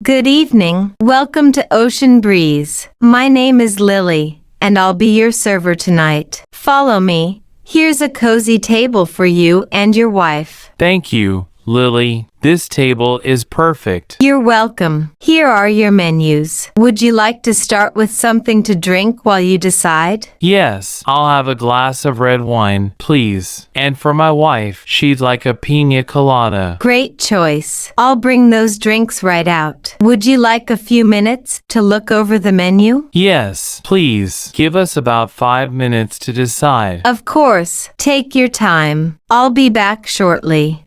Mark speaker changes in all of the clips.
Speaker 1: Good evening. Welcome to Ocean Breeze. My name is Lily, and I'll be your server tonight. Follow me. Here's a cozy table for you and your wife.
Speaker 2: Thank you, Lily. This table is perfect.
Speaker 1: You're welcome. Here are your menus. Would you like to start with something to drink while you decide?
Speaker 2: Yes, I'll have a glass of red wine, please. And for my wife, she'd like a pina colada.
Speaker 1: Great choice. I'll bring those drinks right out. Would you like a few minutes to look over the menu?
Speaker 2: Yes, please. Give us about 5 minutes to decide.
Speaker 1: Of course. Take your time. I'll be back shortly.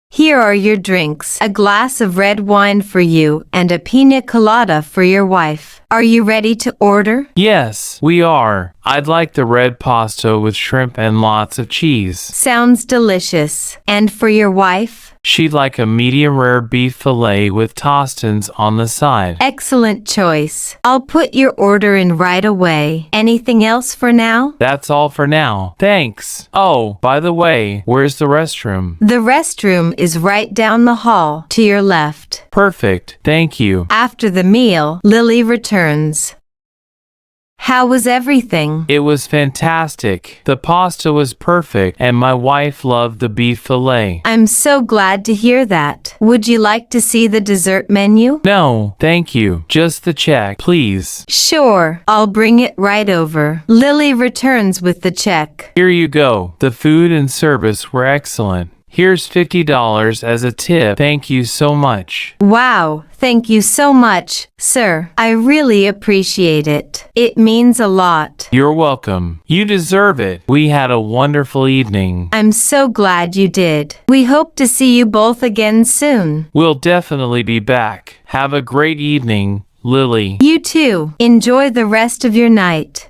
Speaker 1: Here are your drinks, a glass of red wine for you and a pina colada for your wife. Are you ready to order?
Speaker 2: Yes, we are. I'd like the red pasta with shrimp and lots of cheese.
Speaker 1: Sounds delicious. And for your wife?
Speaker 2: She'd like a medium rare beef fillet with tostines on the side.
Speaker 1: Excellent choice. I'll put your order in right away. Anything else for now?
Speaker 2: That's all for now. Thanks. Oh, by the way, where's the restroom?
Speaker 1: The restroom is right down the hall to your left.
Speaker 2: Perfect. Thank you.
Speaker 1: After the meal, Lily returns. How was everything?
Speaker 2: It was fantastic. The pasta was perfect, and my wife loved the beef fillet.
Speaker 1: I'm so glad to hear that. Would you like to see the dessert menu?
Speaker 2: No, thank you. Just the check, please.
Speaker 1: Sure, I'll bring it right over. Lily returns with the check.
Speaker 2: Here you go. The food and service were excellent. Here's $50 as a tip. Thank you so much.
Speaker 1: Wow, thank you so much, sir. I really appreciate it. It means a lot.
Speaker 2: You're welcome. You deserve it. We had a wonderful evening.
Speaker 1: I'm so glad you did. We hope to see you both again soon.
Speaker 2: We'll definitely be back. Have a great evening, Lily.
Speaker 1: You too. Enjoy the rest of your night.